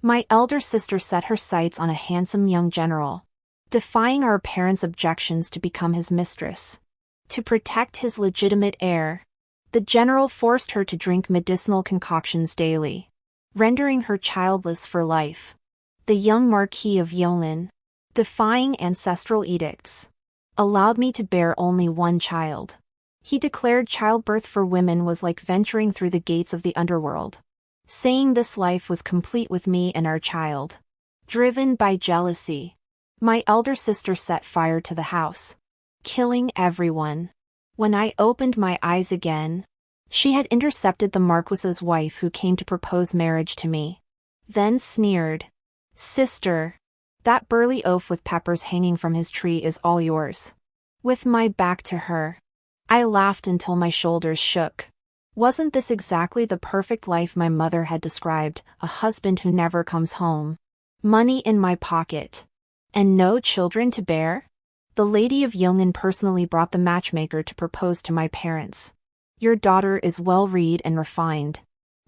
My elder sister set her sights on a handsome young general, defying our parents' objections to become his mistress. To protect his legitimate heir, the general forced her to drink medicinal concoctions daily, rendering her childless for life. The young Marquis of Yolin, defying ancestral edicts, allowed me to bear only one child. He declared childbirth for women was like venturing through the gates of the underworld, saying this life was complete with me and our child. Driven by jealousy, my elder sister set fire to the house, killing everyone. When I opened my eyes again, she had intercepted the Marquis's wife who came to propose marriage to me. Then sneered, "Sister, that burly oaf with peppers hanging from his tree is all yours." With my back to her, I laughed until my shoulders shook. Wasn't this exactly the perfect life my mother had described, a husband who never comes home, money in my pocket, and no children to bear? The Lady of Yongin personally brought the matchmaker to propose to my parents. "Your daughter is well-read and refined.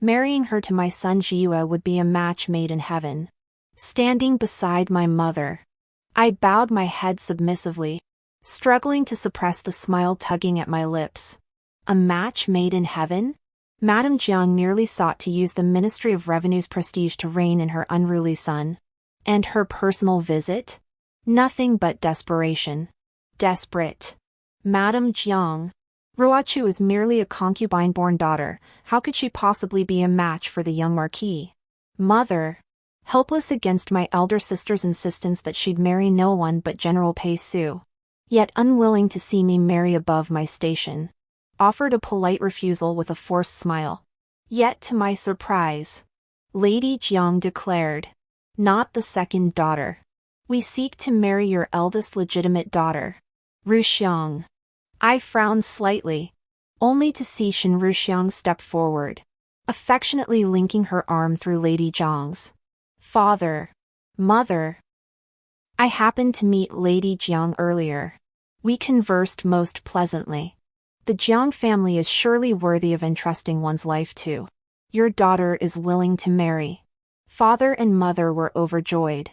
Marrying her to my son Jiue would be a match made in heaven." Standing beside my mother, I bowed my head submissively, struggling to suppress the smile tugging at my lips. A match made in heaven? Madame Jiang merely sought to use the Ministry of Revenue's prestige to rein in her unruly son. And her personal visit? Nothing but desperation. Desperate. Madame Jiang. Ruochu is merely a concubine-born daughter. How could she possibly be a match for the young Marquis? Mother. Helpless against my elder sister's insistence that she'd marry no one but General Pei Su, yet unwilling to see me marry above my station, offered a polite refusal with a forced smile. Yet to my surprise, Lady Jiang declared, "Not the second daughter. We seek to marry your eldest legitimate daughter, Ruxiang." I frowned slightly, only to see Shen Ruxiang step forward, affectionately linking her arm through Lady Jiang's. "Father. Mother." I happened to meet Lady Jiang earlier. We conversed most pleasantly. "The Jiang family is surely worthy of entrusting one's life to. Your daughter is willing to marry." Father and mother were overjoyed.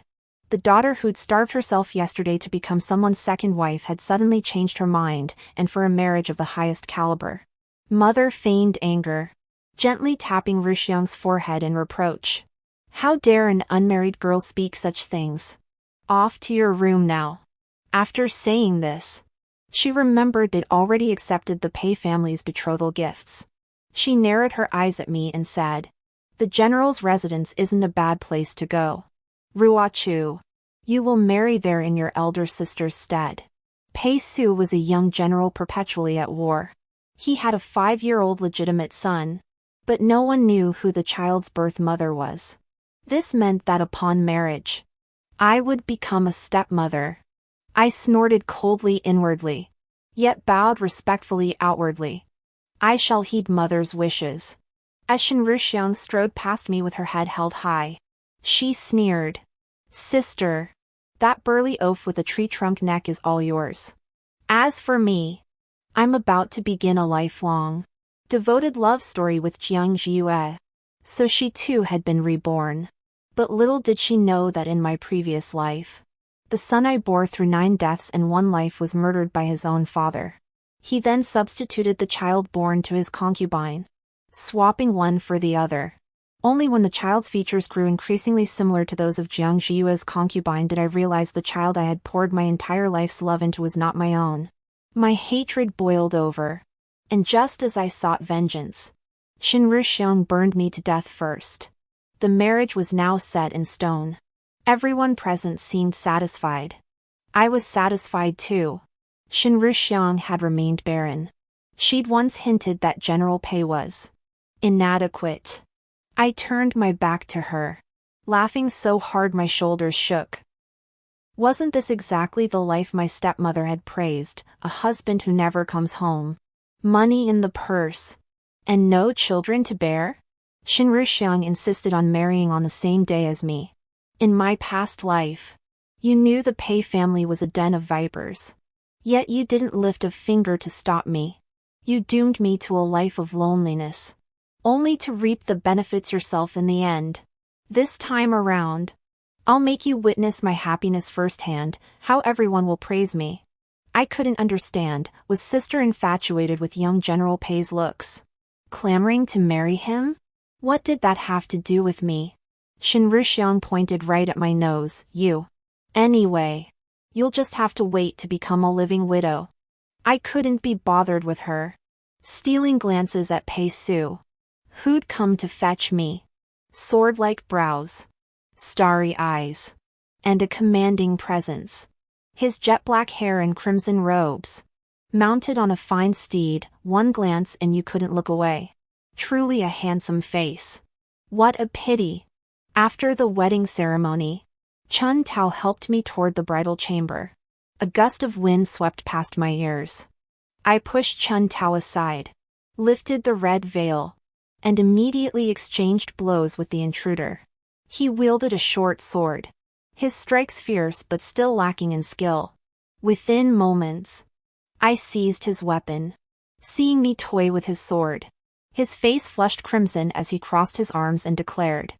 The daughter who'd starved herself yesterday to become someone's second wife had suddenly changed her mind, and for a marriage of the highest caliber. Mother feigned anger, gently tapping Ruxiang's forehead in reproach. "How dare an unmarried girl speak such things? Off to your room now." After saying this, she remembered they'd already accepted the Pei family's betrothal gifts. She narrowed her eyes at me and said, "The general's residence isn't a bad place to go. Ruochu, you will marry there in your elder sister's stead." Pei Su was a young general perpetually at war. He had a 5-year-old legitimate son, but no one knew who the child's birth mother was. This meant that upon marriage, I would become a stepmother. I snorted coldly inwardly, yet bowed respectfully outwardly. I shall heed mother's wishes. As Shen Ruxiang strode past me with her head held high, she sneered, "Sister, that burly oaf with a tree-trunk neck is all yours. As for me, I'm about to begin a lifelong, devoted love story with Jiang Jiue." So she too had been reborn. But little did she know that in my previous life, the son I bore through 9 deaths and 1 life was murdered by his own father. He then substituted the child born to his concubine, swapping one for the other. Only when the child's features grew increasingly similar to those of Jiang Jiue's concubine did I realize the child I had poured my entire life's love into was not my own. My hatred boiled over, and just as I sought vengeance, Shen Ruxiang burned me to death first. The marriage was now set in stone. Everyone present seemed satisfied. I was satisfied too. Shen Ruxiang had remained barren. She'd once hinted that General Pei was inadequate. I turned my back to her, laughing so hard my shoulders shook. Wasn't this exactly the life my stepmother had praised, a husband who never comes home, money in the purse, and no children to bear? Shen Ruxiang insisted on marrying on the same day as me. In my past life, you knew the Pei family was a den of vipers. Yet you didn't lift a finger to stop me. You doomed me to a life of loneliness, only to reap the benefits yourself in the end. This time around, I'll make you witness my happiness firsthand, how everyone will praise me. I couldn't understand, was sister infatuated with young General Pei's looks? Clamoring to marry him? What did that have to do with me? Shen Ruxiang pointed right at my nose. You. Anyway, you'll just have to wait to become a living widow. I couldn't be bothered with her. Stealing glances at Pei Su. Who'd come to fetch me? Sword-like brows, starry eyes, and a commanding presence. His jet-black hair and crimson robes. Mounted on a fine steed, one glance and you couldn't look away. Truly a handsome face. What a pity. After the wedding ceremony, Chun Tao helped me toward the bridal chamber. A gust of wind swept past my ears. I pushed Chun Tao aside, lifted the red veil, and immediately exchanged blows with the intruder. He wielded a short sword, his strikes fierce but still lacking in skill. Within moments, I seized his weapon. Seeing me toy with his sword, his face flushed crimson as he crossed his arms and declared,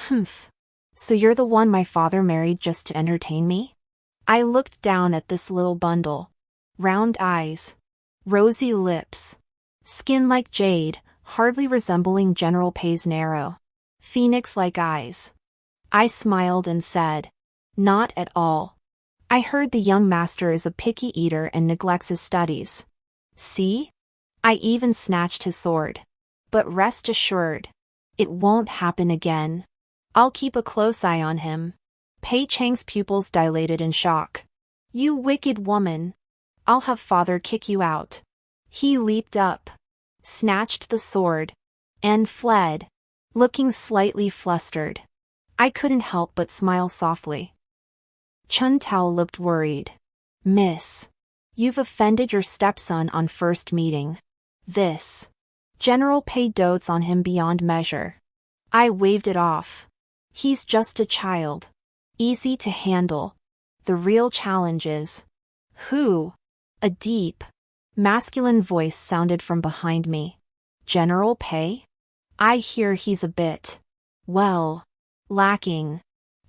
"Humph. So you're the one my father married just to entertain me?" I looked down at this little bundle. Round eyes, rosy lips, skin like jade, hardly resembling General Pei's narrow, phoenix-like eyes. I smiled and said, "Not at all. I heard the young master is a picky eater and neglects his studies. See? I even snatched his sword. But rest assured, it won't happen again. I'll keep a close eye on him." Pei Chang's pupils dilated in shock. "You wicked woman. I'll have father kick you out." He leaped up, snatched the sword, and fled, looking slightly flustered. I couldn't help but smile softly. Chun Tao looked worried. "Miss, you've offended your stepson on first meeting. This General Pei dotes on him beyond measure." I waved it off. "He's just a child. Easy to handle. The real challenge is..." "Who?" A deep, masculine voice sounded from behind me. "General Pei? I hear he's a bit, well, lacking."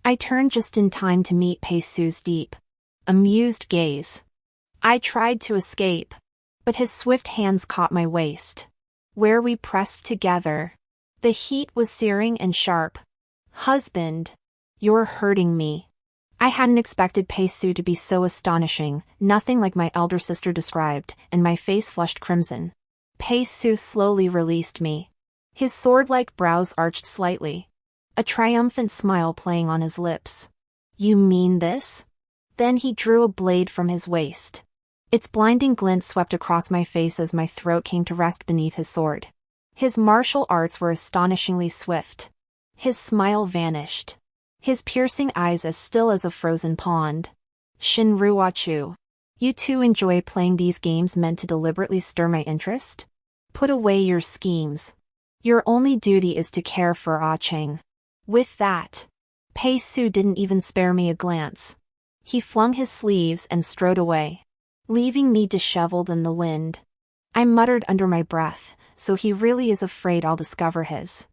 I turned just in time to meet Pei Su's deep, amused gaze. I tried to escape, but his swift hands caught my waist, where we pressed together. The heat was searing and sharp. "Husband, you're hurting me." I hadn't expected Pei Su to be so astonishing, nothing like my elder sister described, and my face flushed crimson. Pei Su slowly released me. His sword-like brows arched slightly, a triumphant smile playing on his lips. "You mean this?" Then he drew a blade from his waist. Its blinding glint swept across my face as my throat came to rest beneath his sword. His martial arts were astonishingly swift. His smile vanished, his piercing eyes as still as a frozen pond. "Shin Ruochu, you too enjoy playing these games meant to deliberately stir my interest? Put away your schemes. Your only duty is to care for Ah Cheng." With that, Pei Su didn't even spare me a glance. He flung his sleeves and strode away, leaving me disheveled in the wind. I muttered under my breath, so he really is afraid I'll discover his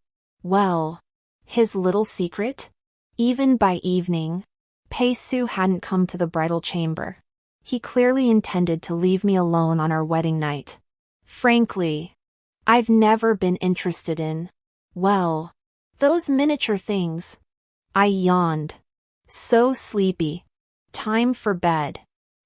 little secret? Even by evening, Pei Su hadn't come to the bridal chamber. He clearly intended to leave me alone on our wedding night. Frankly, I've never been interested in, those miniature things. I yawned. So sleepy. Time for bed.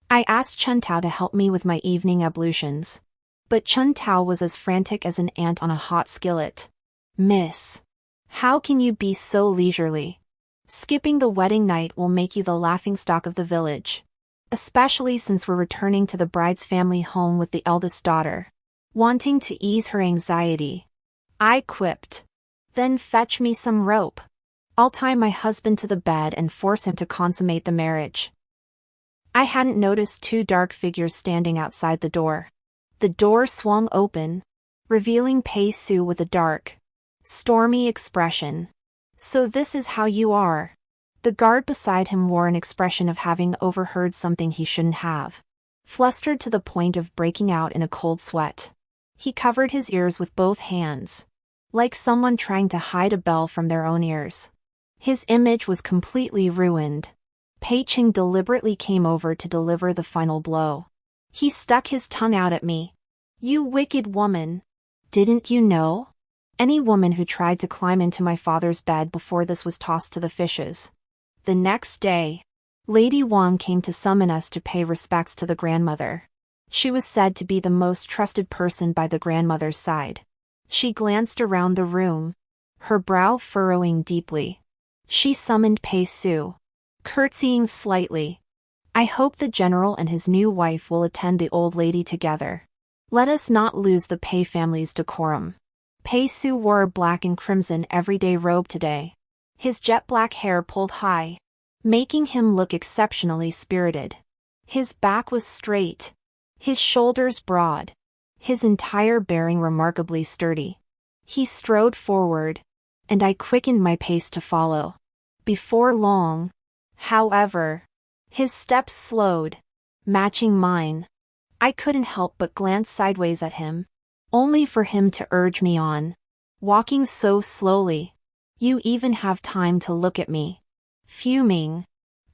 I asked Chun Tao to help me with my evening ablutions, but Chun Tao was as frantic as an ant on a hot skillet. "Miss, how can you be so leisurely? Skipping the wedding night will make you the laughingstock of the village, especially since we're returning to the bride's family home with the eldest daughter." Wanting to ease her anxiety, I quipped, "Then fetch me some rope. I'll tie my husband to the bed and force him to consummate the marriage." I hadn't noticed two dark figures standing outside the door. The door swung open, revealing Pei Su with a dark, stormy expression. "So this is how you are." The guard beside him wore an expression of having overheard something he shouldn't have, flustered to the point of breaking out in a cold sweat. He covered his ears with both hands, like someone trying to hide a bell from their own ears. His image was completely ruined. Pei Ching deliberately came over to deliver the final blow. He stuck his tongue out at me. "You wicked woman. Didn't you know? Any woman who tried to climb into my father's bed before this was tossed to the fishes." The next day, Lady Wang came to summon us to pay respects to the grandmother. She was said to be the most trusted person by the grandmother's side. She glanced around the room, her brow furrowing deeply. She summoned Pei Su, curtsying slightly. "I hope the general and his new wife will attend the old lady together. Let us not lose the Pei family's decorum." Pei Su wore a black and crimson everyday robe today. His jet black hair pulled high, making him look exceptionally spirited. His back was straight, his shoulders broad, his entire bearing remarkably sturdy. He strode forward, and I quickened my pace to follow. Before long, however, his steps slowed, matching mine. I couldn't help but glance sideways at him, only for him to urge me on. Walking so slowly, you even have time to look at me. Fuming,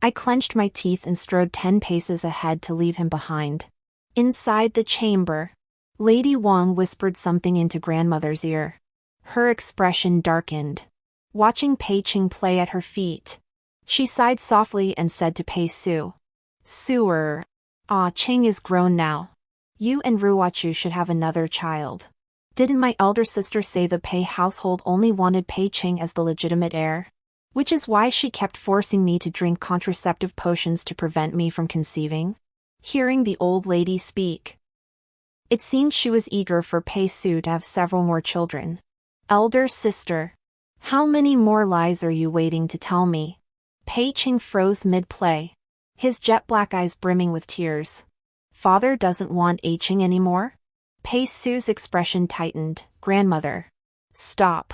I clenched my teeth and strode 10 paces ahead to leave him behind. Inside the chamber, Lady Wang whispered something into grandmother's ear. Her expression darkened. Watching Pei Ching play at her feet, she sighed softly and said to Pei Su, "Suer, Ching is grown now. You and Ruochu should have another child. Didn't my elder sister say the Pei household only wanted Pei Ching as the legitimate heir? Which is why she kept forcing me to drink contraceptive potions to prevent me from conceiving?" Hearing the old lady speak, it seemed she was eager for Pei Su to have several more children. "Elder sister, how many more lies are you waiting to tell me?" Pei Ching froze mid-play, his jet black eyes brimming with tears. "Father doesn't want A Ching anymore?" Pei Su's expression tightened. "Grandmother, stop.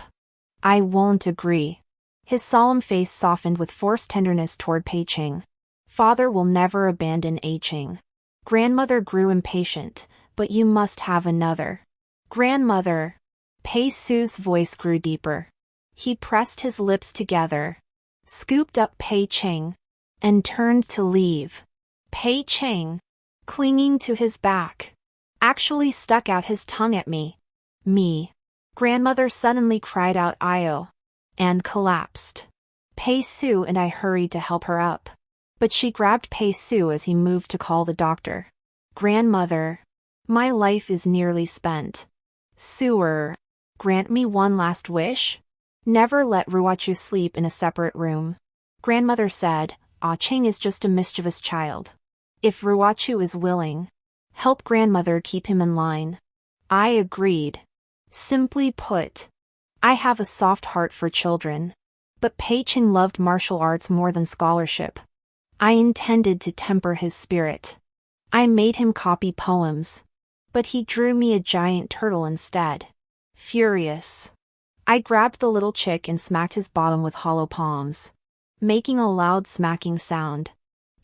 I won't agree." His solemn face softened with forced tenderness toward Pei Ching. "Father will never abandon A Ching." Grandmother grew impatient. "But you must have another." "Grandmother." Pei Su's voice grew deeper. He pressed his lips together, scooped up Pei Ching, and turned to leave. Pei Ching, clinging to his back, actually stuck out his tongue at me. Grandmother suddenly cried out "Io," and collapsed. Pei Su and I hurried to help her up, but she grabbed Pei Su as he moved to call the doctor. "Grandmother, my life is nearly spent. Suer, grant me one last wish? Never let Ruochu sleep in a separate room." Grandmother said, "Ah Ching is just a mischievous child. If Ruochu is willing, help grandmother keep him in line." I agreed. Simply put, I have a soft heart for children, but Pei Ching loved martial arts more than scholarship. I intended to temper his spirit. I made him copy poems, but he drew me a giant turtle instead. Furious, I grabbed the little chick and smacked his bottom with hollow palms, making a loud smacking sound.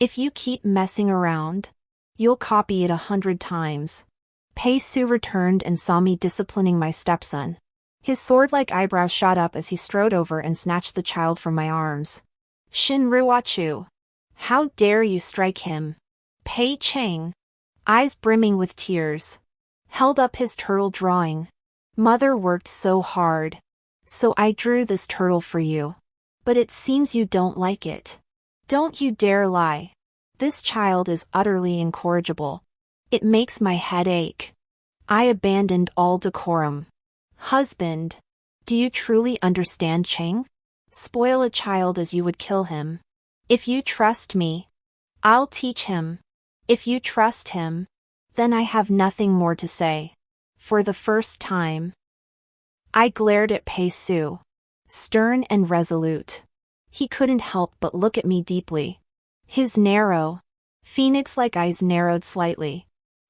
"If you keep messing around, you'll copy it 100 times." Pei Su returned and saw me disciplining my stepson. His sword-like eyebrows shot up as he strode over and snatched the child from my arms. "Shin Ruochu, how dare you strike him?" Pei Ching, eyes brimming with tears, held up his turtle drawing. "Mother worked so hard, so I drew this turtle for you. But it seems you don't like it. Don't you dare lie. This child is utterly incorrigible. It makes my head ache." I abandoned all decorum. "Husband, do you truly understand Ching? Spoil a child as you would kill him. If you trust me, I'll teach him. If you trust him, then I have nothing more to say." For the first time, I glared at Pei Su, stern and resolute. He couldn't help but look at me deeply. His narrow, phoenix-like eyes narrowed slightly,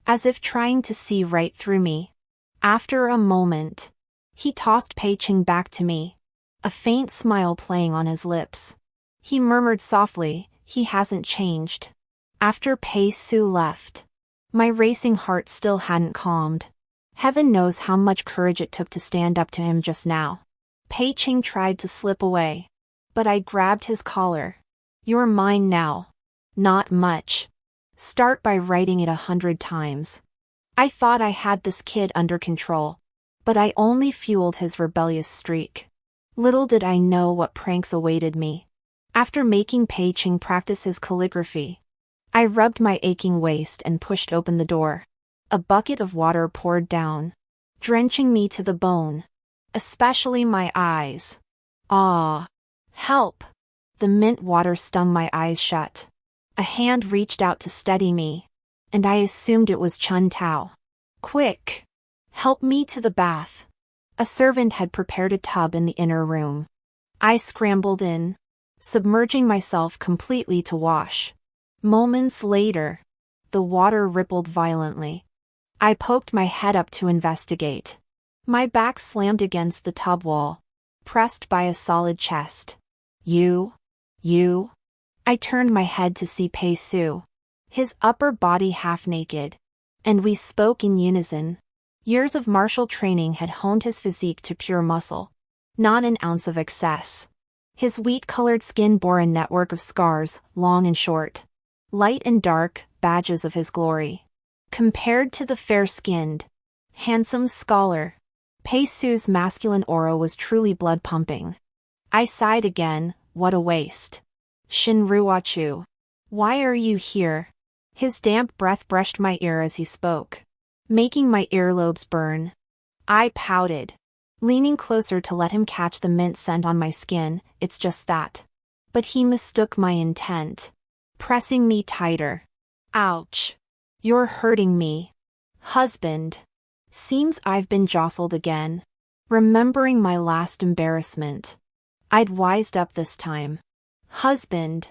as if trying to see right through me. After a moment, he tossed Pei Ching back to me, a faint smile playing on his lips. He murmured softly, "He hasn't changed." After Pei Su left, my racing heart still hadn't calmed. Heaven knows how much courage it took to stand up to him just now. Pei Ching tried to slip away, But I grabbed his collar. You're mine now. Not much. Start by writing it 100 times. I thought I had this kid under control, but I only fueled his rebellious streak. Little did I know what pranks awaited me. After making Pei Ching practice his calligraphy, I rubbed my aching waist and pushed open the door. A bucket of water poured down, drenching me to the bone, especially my eyes. Ah! Help! The mint water stung my eyes shut. A hand reached out to steady me, and I assumed it was Chun Tao. Quick! Help me to the bath. A servant had prepared a tub in the inner room. I scrambled in, submerging myself completely to wash. Moments later, the water rippled violently. I poked my head up to investigate. My back slammed against the tub wall, pressed by a solid chest. You? I turned my head to see Pei Su, his upper body half naked, and we spoke in unison. Years of martial training had honed his physique to pure muscle, not an ounce of excess. His wheat-colored skin bore a network of scars, long and short, light and dark, badges of his glory. Compared to the fair-skinned, handsome scholar, Pei Su's masculine aura was truly blood-pumping. I sighed again. What a waste. Shinruachu. Why are you here? His damp breath brushed my ear as he spoke, making my earlobes burn. I pouted, leaning closer to let him catch the mint scent on my skin. It's just that. But he mistook my intent, pressing me tighter. Ouch. You're hurting me. Husband. Seems I've been jostled again. Remembering my last embarrassment, I'd wised up this time. Husband.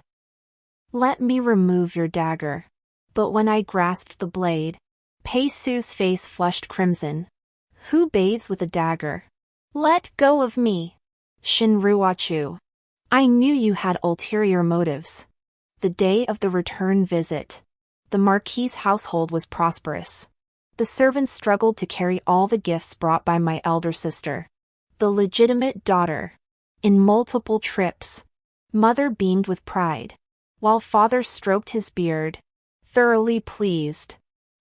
Let me remove your dagger. But when I grasped the blade, Pei Su's face flushed crimson. Who bathes with a dagger? Let go of me. Shinruachu. I knew you had ulterior motives. The day of the return visit, the Marquis's household was prosperous. The servants struggled to carry all the gifts brought by my elder sister, the legitimate daughter. In multiple trips, Mother beamed with pride, while Father stroked his beard, thoroughly pleased.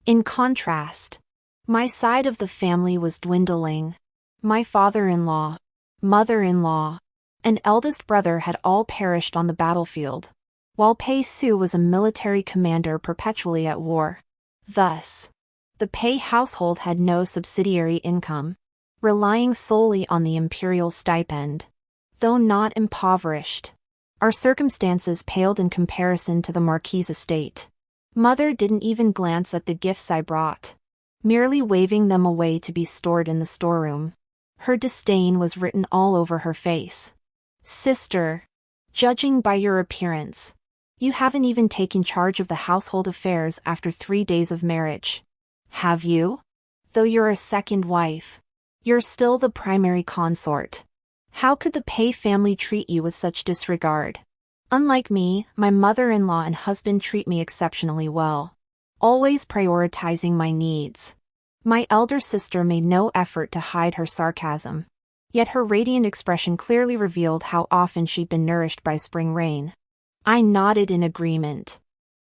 In contrast, my side of the family was dwindling. My father-in-law, mother-in-law, and eldest brother had all perished on the battlefield, while Pei Su was a military commander perpetually at war. Thus, the Pei household had no subsidiary income, relying solely on the imperial stipend. Though not impoverished, our circumstances paled in comparison to the Marquis's estate. Mother didn't even glance at the gifts I brought, merely waving them away to be stored in the storeroom. Her disdain was written all over her face. Sister, judging by your appearance, you haven't even taken charge of the household affairs after 3 days of marriage. Have you? Though you're a second wife, you're still the primary consort. How could the Pei family treat you with such disregard? Unlike me, my mother-in-law and husband treat me exceptionally well, always prioritizing my needs. My elder sister made no effort to hide her sarcasm, yet her radiant expression clearly revealed how often she'd been nourished by spring rain. I nodded in agreement.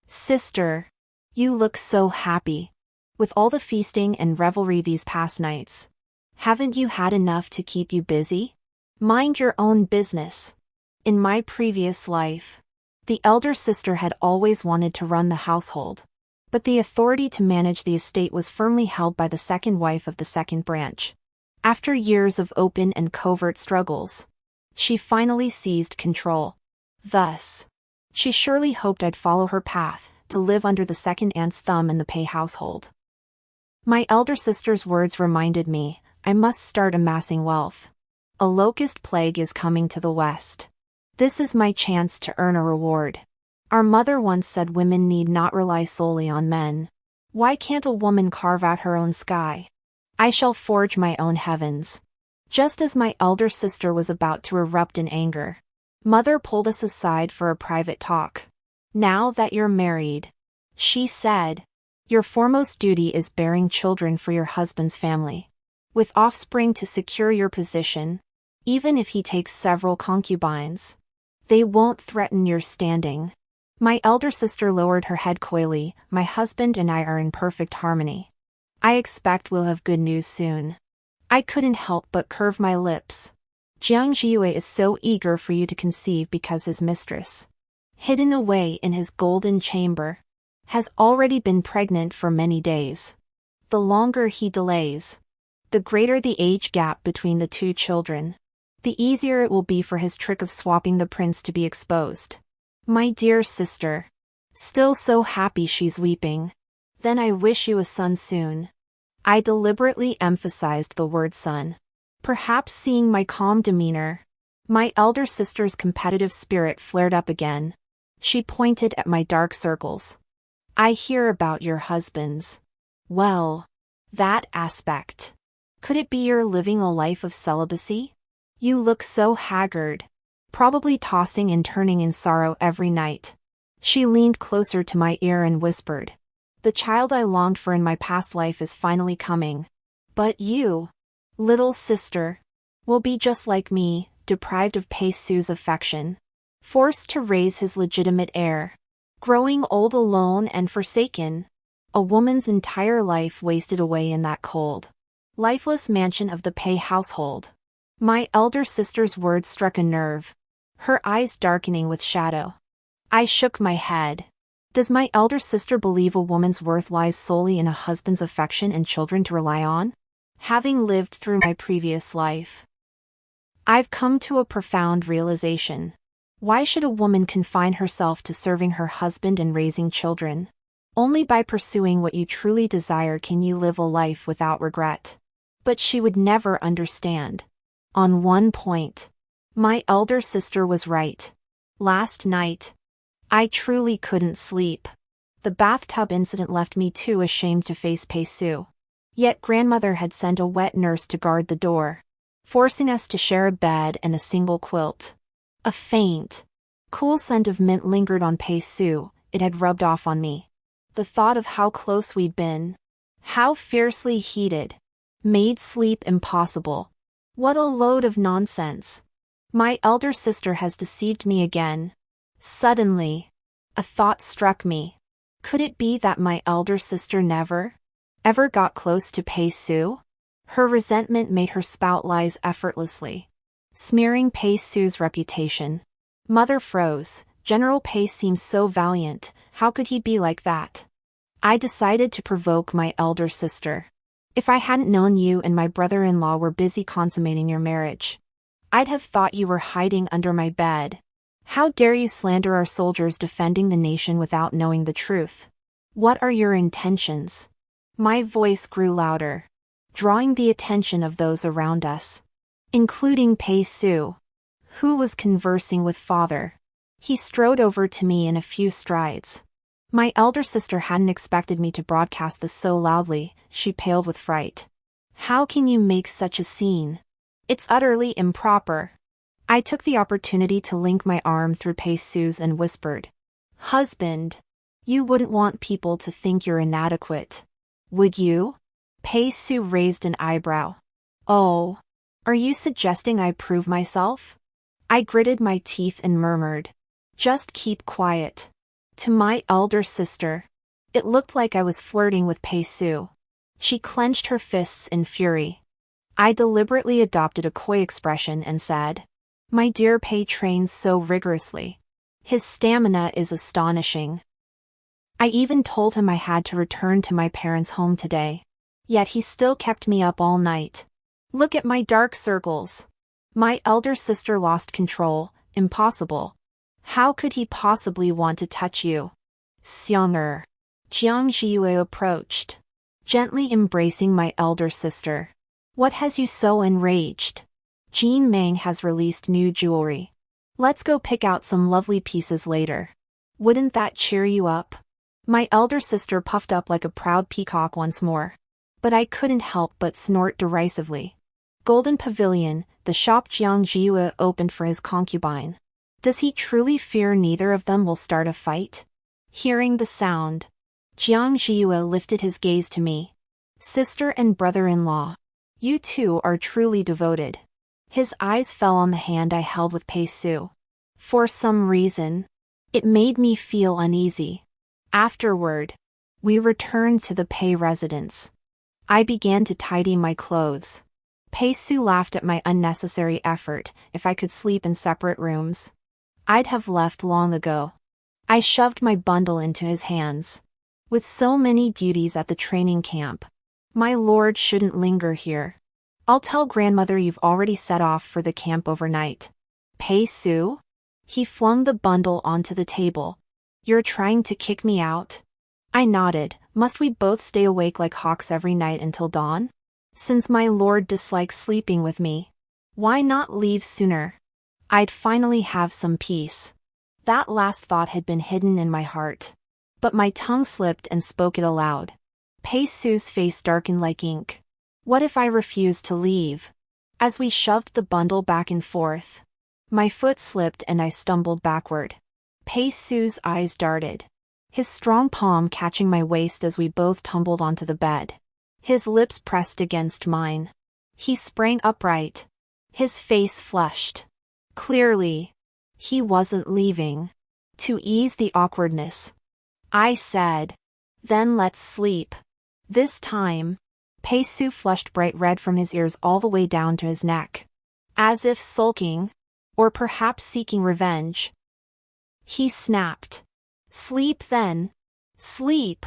Sister, you look so happy. With all the feasting and revelry these past nights, haven't you had enough to keep you busy? Mind your own business. In my previous life, the elder sister had always wanted to run the household, but the authority to manage the estate was firmly held by the second wife of the second branch. After years of open and covert struggles, she finally seized control. Thus, she surely hoped I'd follow her path, to live under the second aunt's thumb in the Pei household. My elder sister's words reminded me, I must start amassing wealth. A locust plague is coming to the west. This is my chance to earn a reward. Our mother once said women need not rely solely on men. Why can't a woman carve out her own sky? I shall forge my own heavens. Just as my elder sister was about to erupt in anger, Mother pulled us aside for a private talk. Now that you're married, she said, your foremost duty is bearing children for your husband's family, with offspring to secure your position, even if he takes several concubines. They won't threaten your standing. My elder sister lowered her head coyly. My husband and I are in perfect harmony. I expect we'll have good news soon. I couldn't help but curve my lips. Jiang Jiwei is so eager for you to conceive because his mistress, hidden away in his golden chamber, has already been pregnant for many days. The longer he delays, the greater the age gap between the two children, the easier it will be for his trick of swapping the prince to be exposed. My dear sister. Still so happy she's weeping. Then I wish you a son soon. I deliberately emphasized the word son. Perhaps seeing my calm demeanor, my elder sister's competitive spirit flared up again. She pointed at my dark circles. I hear about your husbands. Well, that aspect. Could it be you're living a life of celibacy? You look so haggard, probably tossing and turning in sorrow every night. She leaned closer to my ear and whispered, the child I longed for in my past life is finally coming. But you, little sister, will be just like me, deprived of Pei Su's affection, forced to raise his legitimate heir, growing old alone and forsaken. A woman's entire life wasted away in that cold, lifeless mansion of the Pei household. My elder sister's words struck a nerve, her eyes darkening with shadow. I shook my head. Does my elder sister believe a woman's worth lies solely in a husband's affection and children to rely on? Having lived through my previous life, I've come to a profound realization. Why should a woman confine herself to serving her husband and raising children? Only by pursuing what you truly desire can you live a life without regret. But she would never understand. On one point, my elder sister was right. Last night, I truly couldn't sleep. The bathtub incident left me too ashamed to face Pei Su. Yet grandmother had sent a wet nurse to guard the door, forcing us to share a bed and a single quilt. A faint, cool scent of mint lingered on Pei Su. It had rubbed off on me. The thought of how close we'd been, how fiercely heated, made sleep impossible. What a load of nonsense. My elder sister has deceived me again. Suddenly, a thought struck me. Could it be that my elder sister never, ever got close to Pei Su? Her resentment made her spout lies effortlessly, smearing Pei Su's reputation. Mother froze. General Pei seems so valiant, how could he be like that? I decided to provoke my elder sister. If I hadn't known you and my brother-in-law were busy consummating your marriage, I'd have thought you were hiding under my bed. How dare you slander our soldiers defending the nation without knowing the truth? What are your intentions? My voice grew louder, drawing the attention of those around us, including Pei Su, who was conversing with father. He strode over to me in a few strides. My elder sister hadn't expected me to broadcast this so loudly. She paled with fright. How can you make such a scene? It's utterly improper. I took the opportunity to link my arm through Pei Su's and whispered, Husband, you wouldn't want people to think you're inadequate, would you? Pei Su raised an eyebrow. Oh, are you suggesting I prove myself? I gritted my teeth and murmured, just keep quiet. To my elder sister, it looked like I was flirting with Pei Su. She clenched her fists in fury. I deliberately adopted a coy expression and said, My dear Pei trains so rigorously. His stamina is astonishing. I even told him I had to return to my parents' home today. Yet he still kept me up all night. Look at my dark circles. My elder sister lost control. Impossible. How could he possibly want to touch you? Xiang Jiang Jiwei approached, gently embracing my elder sister. What has you so enraged? Jean Meng has released new jewelry. Let's go pick out some lovely pieces later. Wouldn't that cheer you up? My elder sister puffed up like a proud peacock once more. But I couldn't help but snort derisively. Golden Pavilion, the shop Jiang Jiwei opened for his concubine. Does he truly fear neither of them will start a fight? Hearing the sound, Jiang Jiwei lifted his gaze to me. Sister and brother-in-law, you two are truly devoted. His eyes fell on the hand I held with Pei Su. For some reason, it made me feel uneasy. Afterward, we returned to the Pei residence. I began to tidy my clothes. Pei Su laughed at my unnecessary effort. If I could sleep in separate rooms, I'd have left long ago. I shoved my bundle into his hands. With so many duties at the training camp, my lord shouldn't linger here. I'll tell grandmother you've already set off for the camp overnight. Pei Su? He flung the bundle onto the table. You're trying to kick me out? I nodded. Must we both stay awake like hawks every night until dawn? Since my lord dislikes sleeping with me, why not leave sooner? I'd finally have some peace. That last thought had been hidden in my heart, but my tongue slipped and spoke it aloud. Pei Su's face darkened like ink. What if I refused to leave? As we shoved the bundle back and forth, my foot slipped and I stumbled backward. Pei Su's eyes darted, his strong palm catching my waist as we both tumbled onto the bed. His lips pressed against mine. He sprang upright, his face flushed. Clearly, he wasn't leaving. To ease the awkwardness, I said, "Then let's sleep." This time, Pei Su flushed bright red from his ears all the way down to his neck. As if sulking, or perhaps seeking revenge, he snapped, "Sleep then. Sleep."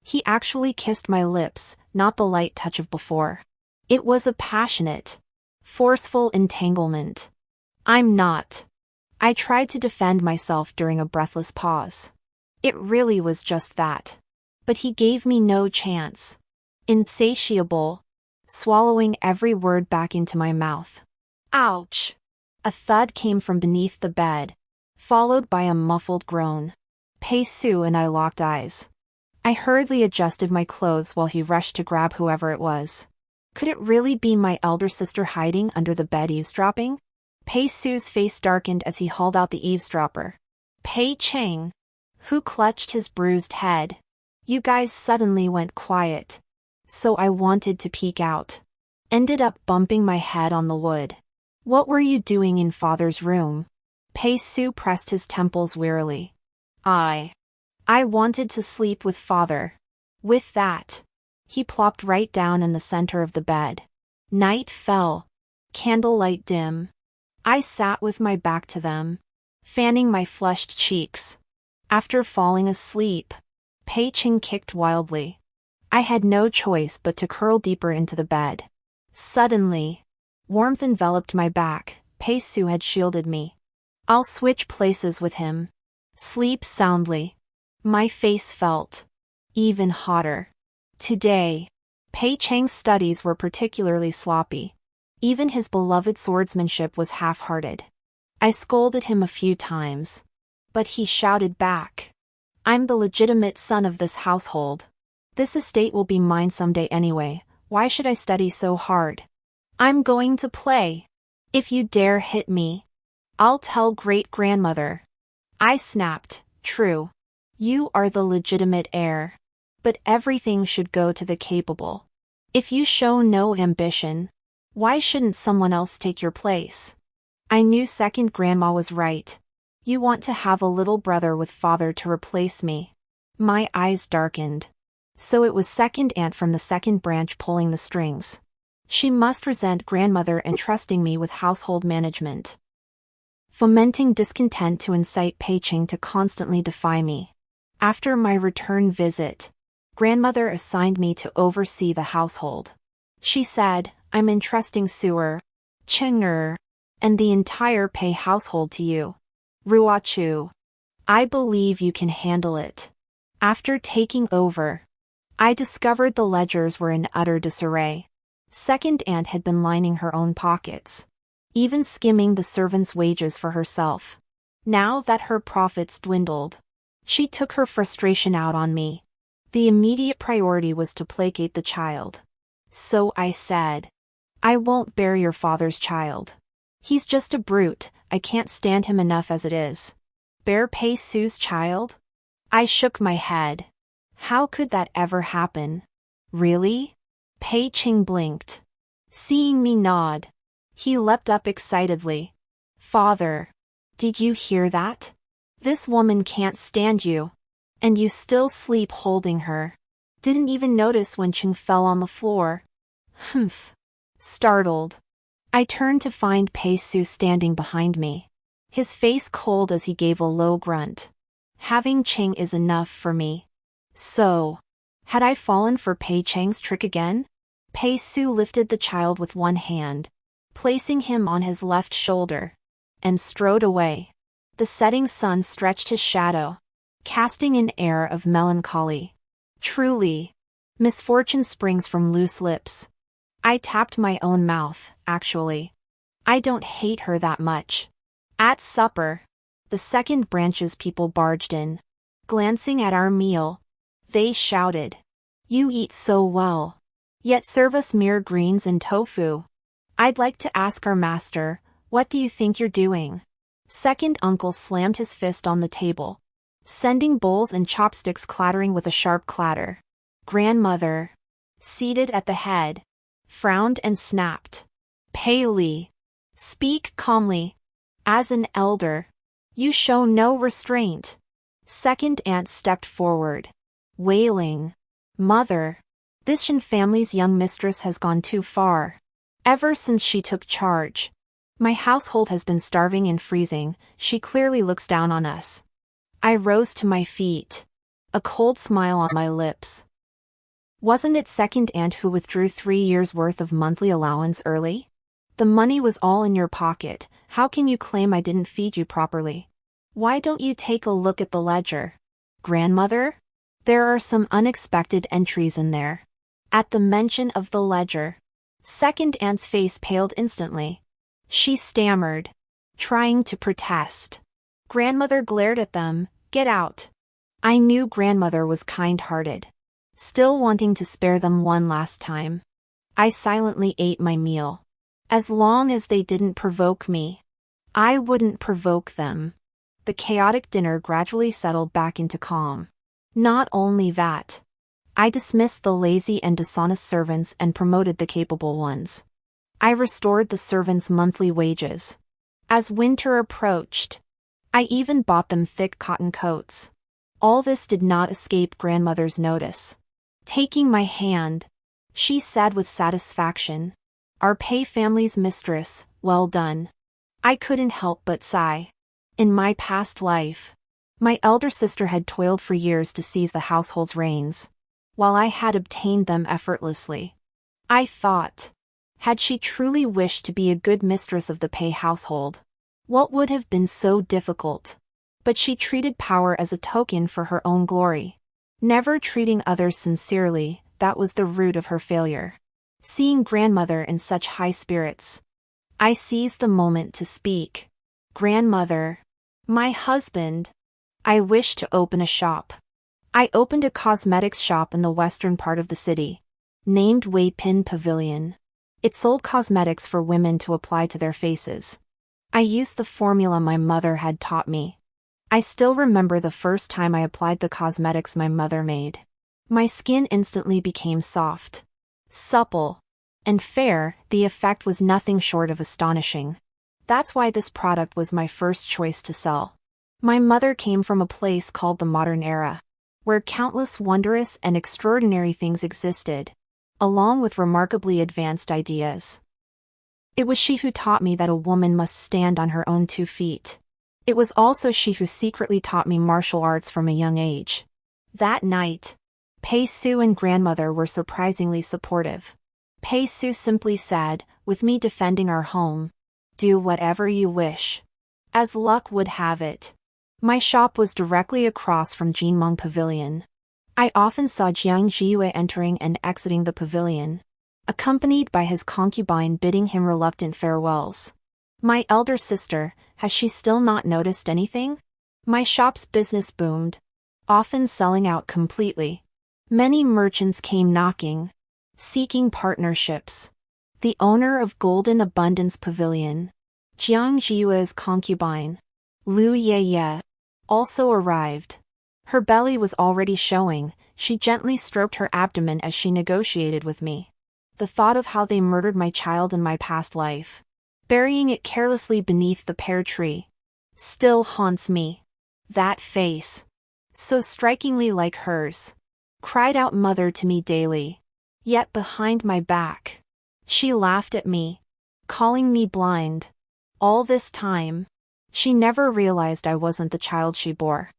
He actually kissed my lips, not the light touch of before. It was a passionate, forceful entanglement. I'm not. I tried to defend myself during a breathless pause. It really was just that. But he gave me no chance. Insatiable, swallowing every word back into my mouth. Ouch! A thud came from beneath the bed, followed by a muffled groan. Pei Su and I locked eyes. I hurriedly adjusted my clothes while he rushed to grab whoever it was. Could it really be my elder sister hiding under the bed eavesdropping? Pei Su's face darkened as he hauled out the eavesdropper. Pei Cheng, who clutched his bruised head. You guys suddenly went quiet, so I wanted to peek out. Ended up bumping my head on the wood. What were you doing in father's room? Pei Su pressed his temples wearily. I wanted to sleep with father. With that, he plopped right down in the center of the bed. Night fell. Candlelight dim. I sat with my back to them, fanning my flushed cheeks. After falling asleep, Pei Cheng kicked wildly. I had no choice but to curl deeper into the bed. Suddenly, warmth enveloped my back. Pei Su had shielded me. I'll switch places with him. Sleep soundly. My face felt even hotter. Today, Pei Cheng's studies were particularly sloppy. Even his beloved swordsmanship was half-hearted. I scolded him a few times, but he shouted back, "I'm the legitimate son of this household. This estate will be mine someday anyway. Why should I study so hard? I'm going to play. If you dare hit me, I'll tell great-grandmother." I snapped, "True. You are the legitimate heir. But everything should go to the capable. If you show no ambition, why shouldn't someone else take your place?" I knew second grandma was right. You want to have a little brother with father to replace me. My eyes darkened. So it was second aunt from the second branch pulling the strings. She must resent grandmother entrusting me with household management, fomenting discontent to incite Pei Cheng to constantly defy me. After my return visit, grandmother assigned me to oversee the household. She said, "I'm entrusting Sewer, Chenger, and the entire Pei household to you. Ruachu. I believe you can handle it." After taking over, I discovered the ledgers were in utter disarray. Second aunt had been lining her own pockets, even skimming the servants' wages for herself. Now that her profits dwindled, she took her frustration out on me. The immediate priority was to placate the child. So I said, "I won't bear your father's child. He's just a brute. I can't stand him enough as it is." Bear Pei Su's child? I shook my head. How could that ever happen? Really? Pei Cheng blinked. Seeing me nod, he leapt up excitedly. "Father, Did you hear that? This woman can't stand you. And you still sleep holding her. Didn't even notice when Chung fell on the floor. Humph. Startled, I turned to find Pei Su standing behind me. His face cold as he gave a low grunt. Having Cheng is enough for me. So, had I fallen for Pei Cheng's trick again? Pei Su lifted the child with one hand, placing him on his left shoulder, and strode away. The setting sun stretched his shadow, casting an air of melancholy. Truly, misfortune springs from loose lips. I tapped my own mouth, actually. I don't hate her that much. At supper, the second branch's people barged in. Glancing at our meal, they shouted, "You eat so well. Yet serve us mere greens and tofu. I'd like to ask our master, what do you think you're doing?" Second uncle slammed his fist on the table, sending bowls and chopsticks clattering with a sharp clatter. Grandmother, seated at the head, frowned and snapped. Pei Li, speak calmly. As an elder, you show no restraint. Second aunt stepped forward, wailing, "Mother, this Shen family's young mistress has gone too far. Ever since she took charge, my household has been starving and freezing. She clearly looks down on us." I rose to my feet, a cold smile on my lips. Wasn't it second aunt who withdrew 3 years' worth of monthly allowance early? The money was all in your pocket. How can you claim I didn't feed you properly? Why don't you take a look at the ledger? Grandmother? There are some unexpected entries in there. At the mention of the ledger, second aunt's face paled instantly. She stammered, trying to protest. Grandmother glared at them. "Get out." I knew grandmother was kind-hearted, still wanting to spare them one last time. I silently ate my meal. As long as they didn't provoke me, I wouldn't provoke them. The chaotic dinner gradually settled back into calm. Not only that, I dismissed the lazy and dishonest servants and promoted the capable ones. I restored the servants' monthly wages. As winter approached, I even bought them thick cotton coats. All this did not escape grandmother's notice. Taking my hand, she said with satisfaction, "Our Pei family's mistress, well done." I couldn't help but sigh. In my past life, my elder sister had toiled for years to seize the household's reins, while I had obtained them effortlessly. I thought, had she truly wished to be a good mistress of the Pei household, what would have been so difficult? But she treated power as a token for her own glory. Never treating others sincerely, that was the root of her failure. Seeing grandmother in such high spirits, I seized the moment to speak. "Grandmother, my husband, I wish to open a shop." I opened a cosmetics shop in the western part of the city, named Weipin Pavilion. It sold cosmetics for women to apply to their faces. I used the formula my mother had taught me. I still remember the first time I applied the cosmetics my mother made. My skin instantly became soft, supple, and fair. The effect was nothing short of astonishing. That's why this product was my first choice to sell. My mother came from a place called the modern era, where countless wondrous and extraordinary things existed, along with remarkably advanced ideas. It was she who taught me that a woman must stand on her own 2 feet. It was also she who secretly taught me martial arts from a young age. That night, Pei Su and grandmother were surprisingly supportive. Pei Su simply said, with me defending our home, "Do whatever you wish." As luck would have it, my shop was directly across from Jinmeng Pavilion. I often saw Jiang Jiyue entering and exiting the pavilion, accompanied by his concubine bidding him reluctant farewells. My elder sister, has she still not noticed anything? My shop's business boomed, often selling out completely. Many merchants came knocking, seeking partnerships. The owner of Golden Abundance Pavilion, Jiang Jiyue's concubine, Lu Ye, also arrived. Her belly was already showing. She gently stroked her abdomen as she negotiated with me. The thought of how they murdered my child in my past life, burying it carelessly beneath the pear tree, still haunts me. That face, so strikingly like hers, cried out mother to me daily. Yet behind my back, she laughed at me, calling me blind. All this time, she never realized I wasn't the child she bore.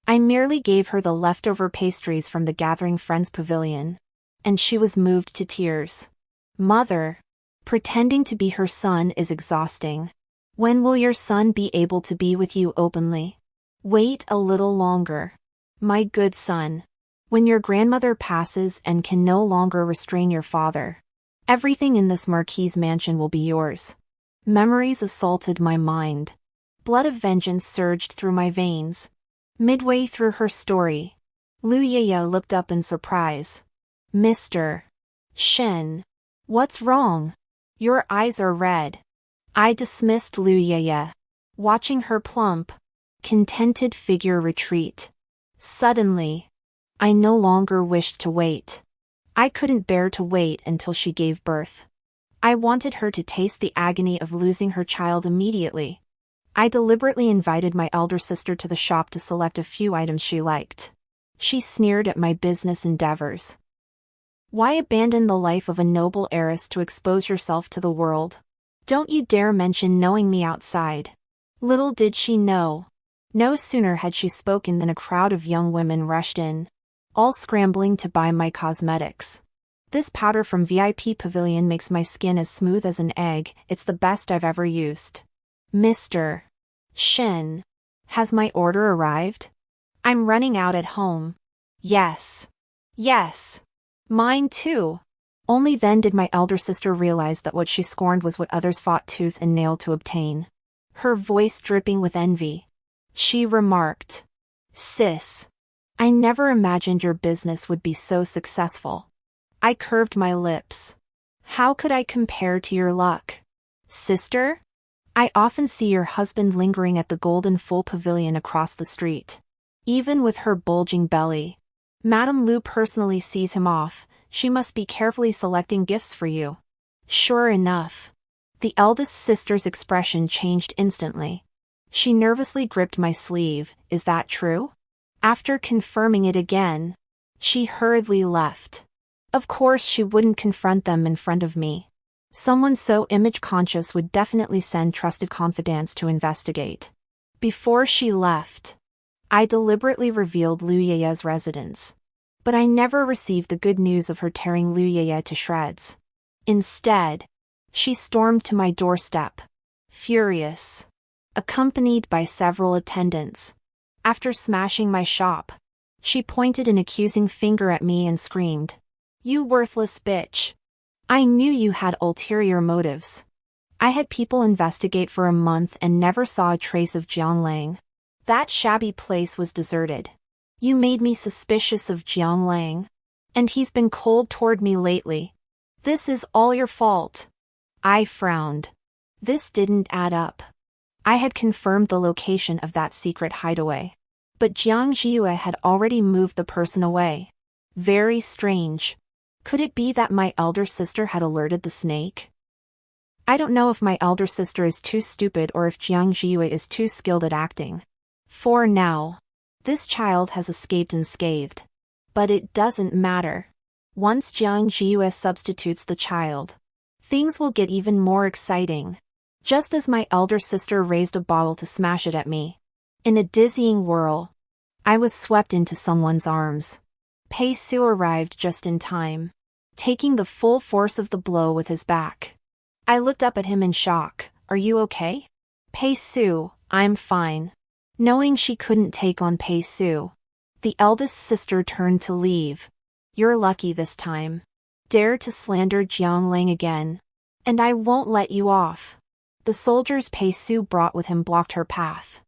I merely gave her the leftover pastries from the Gathering Friends pavilion, and she was moved to tears. Mother, pretending to be her son is exhausting. When will your son be able to be with you openly? Wait a little longer, my good son. When your grandmother passes and can no longer restrain your father, everything in this marquise mansion will be yours. Memories assaulted my mind. Blood of vengeance surged through my veins. Midway through her story, Lu Yaya looked up in surprise. Mr. Shen, what's wrong? Your eyes are red. I dismissed Lu Yaya, watching her plump, contented figure retreat. Suddenly, I no longer wished to wait. I couldn't bear to wait until she gave birth. I wanted her to taste the agony of losing her child immediately. I deliberately invited my elder sister to the shop to select a few items she liked. She sneered at my business endeavors. Why abandon the life of a noble heiress to expose yourself to the world? Don't you dare mention knowing me outside. Little did she know. No sooner had she spoken than a crowd of young women rushed in, all scrambling to buy my cosmetics. This powder from VIP Pavilion makes my skin as smooth as an egg. It's the best I've ever used. Mr. Shen, has my order arrived? I'm running out at home. Yes. Yes. Mine too. Only then did my elder sister realize that what she scorned was what others fought tooth and nail to obtain. Her voice dripping with envy, she remarked, Sis, I never imagined your business would be so successful. I curved my lips. How could I compare to your luck? Sister? I often see your husband lingering at the Golden Foal Pavilion across the street. Even with her bulging belly, Madame Lu personally sees him off. She must be carefully selecting gifts for you. Sure enough, the eldest sister's expression changed instantly. She nervously gripped my sleeve. Is that true? After confirming it again, she hurriedly left. Of course she wouldn't confront them in front of me. Someone so image-conscious would definitely send trusted confidants to investigate. Before she left, I deliberately revealed Lu Yaya's residence. But I never received the good news of her tearing Lu Yaya to shreds. Instead, she stormed to my doorstep, furious, accompanied by several attendants. After smashing my shop, she pointed an accusing finger at me and screamed, You worthless bitch. I knew you had ulterior motives. I had people investigate for a month and never saw a trace of Jianglang. That shabby place was deserted. You made me suspicious of Jianglang, and he's been cold toward me lately. This is all your fault. I frowned. This didn't add up. I had confirmed the location of that secret hideaway, but Jiang Jiue had already moved the person away. Very strange. Could it be that my elder sister had alerted the snake? I don't know if my elder sister is too stupid or if Jiang Jiue is too skilled at acting. For now, this child has escaped unscathed. But it doesn't matter. Once Jiang Jiue substitutes the child, things will get even more exciting. Just as my elder sister raised a bottle to smash it at me, in a dizzying whirl, I was swept into someone's arms. Pei Su arrived just in time, taking the full force of the blow with his back. I looked up at him in shock. Are you okay? Pei Su, I'm fine. Knowing she couldn't take on Pei Su, the eldest sister turned to leave. You're lucky this time. Dare to slander Jianglang again, and I won't let you off. The soldiers Pei Su brought with him blocked her path.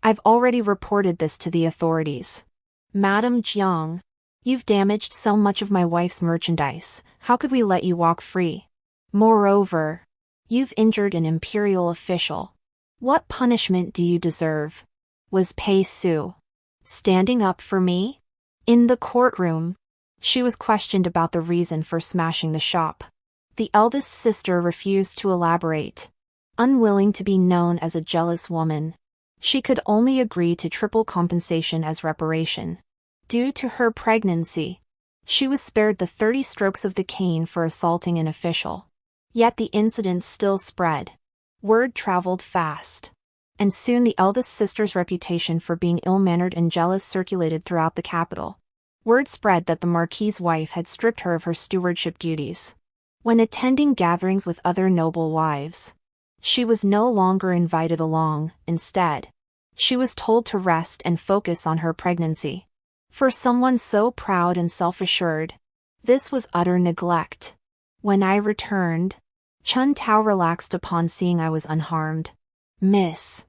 I've already reported this to the authorities. Madam Jiang, you've damaged so much of my wife's merchandise. How could we let you walk free? Moreover, you've injured an imperial official. What punishment do you deserve? Was Pei Su standing up for me? In the courtroom, she was questioned about the reason for smashing the shop. The eldest sister refused to elaborate, unwilling to be known as a jealous woman. She could only agree to triple compensation as reparation. Due to her pregnancy, she was spared the 30 strokes of the cane for assaulting an official. Yet the incident still spread. Word traveled fast. And soon the eldest sister's reputation for being ill-mannered and jealous circulated throughout the capital. Word spread that the Marquis's wife had stripped her of her stewardship duties. When attending gatherings with other noble wives, she was no longer invited along. Instead, she was told to rest and focus on her pregnancy. For someone so proud and self-assured, this was utter neglect. When I returned, Chun Tao relaxed upon seeing I was unharmed. Miss.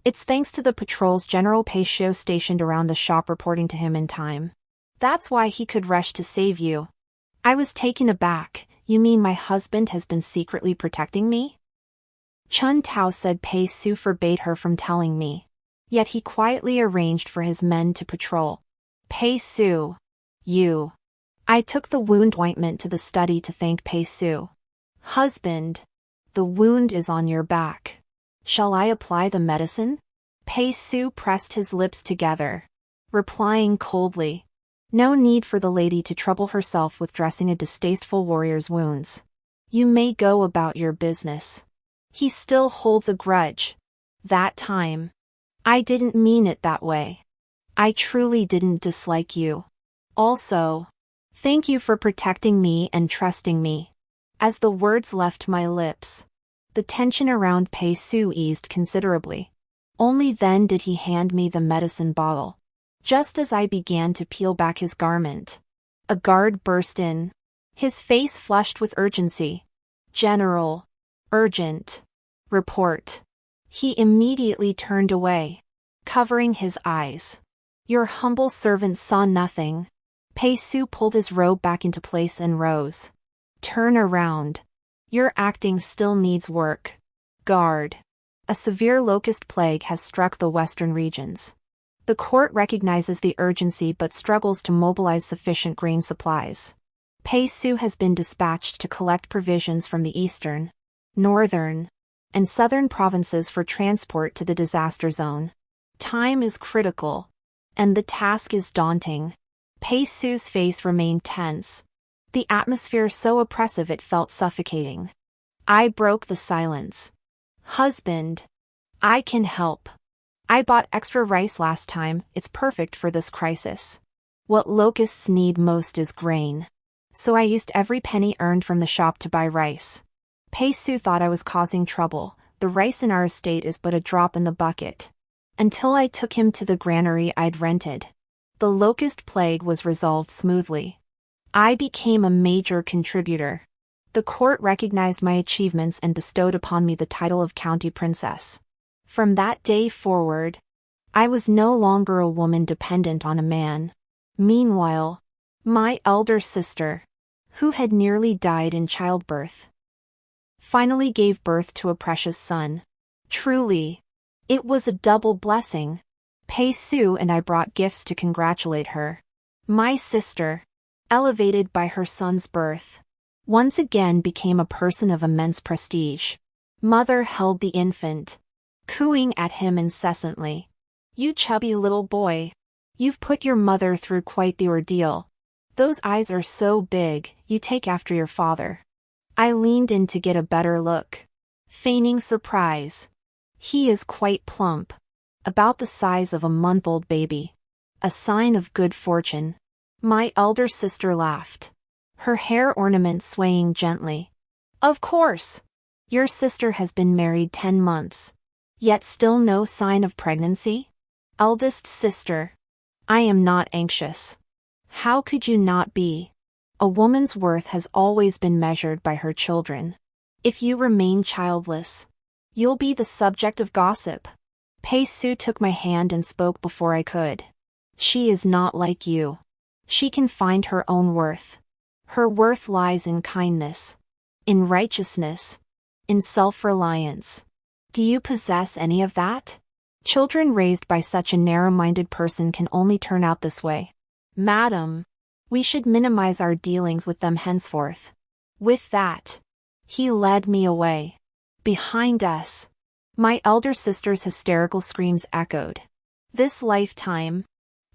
It's thanks to the patrol's General Paisio stationed around the shop reporting to him in time. That's why he could rush to save you. I was taken aback. You mean my husband has been secretly protecting me? Chun Tao said Pei Su forbade her from telling me. Yet he quietly arranged for his men to patrol. Pei Su. You. I took the wound ointment to the study to thank Pei Su. Husband. The wound is on your back. Shall I apply the medicine? Pei Su pressed his lips together, replying coldly. No need for the lady to trouble herself with dressing a distasteful warrior's wounds. You may go about your business. He still holds a grudge. That time. I didn't mean it that way. I truly didn't dislike you. Also, thank you for protecting me and trusting me. As the words left my lips, the tension around Pei Su eased considerably. Only then did he hand me the medicine bottle. Just as I began to peel back his garment, a guard burst in, his face flushed with urgency. General. Urgent. Report. He immediately turned away, covering his eyes. Your humble servant saw nothing. Pei Su pulled his robe back into place and rose. Turn around. Your acting still needs work. Guard. A severe locust plague has struck the western regions. The court recognizes the urgency but struggles to mobilize sufficient grain supplies. Pei Su has been dispatched to collect provisions from the eastern, northern, and southern provinces for transport to the disaster zone. Time is critical, and the task is daunting. Pei Su's face remained tense, the atmosphere so oppressive it felt suffocating. I broke the silence. Husband. I can help. I bought extra rice last time, it's perfect for this crisis. What locusts need most is grain. So I used every penny earned from the shop to buy rice. Pei Su thought I was causing trouble. The rice in our estate is but a drop in the bucket. Until I took him to the granary I'd rented, the locust plague was resolved smoothly. I became a major contributor. The court recognized my achievements and bestowed upon me the title of County Princess. From that day forward, I was no longer a woman dependent on a man. Meanwhile, my elder sister, who had nearly died in childbirth, finally gave birth to a precious son. Truly, it was a double blessing. Pei Su and I brought gifts to congratulate her. My sister, elevated by her son's birth, once again became a person of immense prestige. Mother held the infant, cooing at him incessantly. You chubby little boy. You've put your mother through quite the ordeal. Those eyes are so big, you take after your father. I leaned in to get a better look, feigning surprise. He is quite plump, about the size of a month-old baby. A sign of good fortune. My elder sister laughed, her hair ornament swaying gently. Of course. Your sister has been married 10 months. Yet still no sign of pregnancy? Eldest sister. I am not anxious. How could you not be? A woman's worth has always been measured by her children. If you remain childless, you'll be the subject of gossip. Pei Su took my hand and spoke before I could. She is not like you. She can find her own worth. Her worth lies in kindness, in righteousness, in self-reliance. Do you possess any of that? Children raised by such a narrow-minded person can only turn out this way. Madam, we should minimize our dealings with them henceforth. With that, he led me away. Behind us, My elder sister's hysterical screams echoed. This lifetime,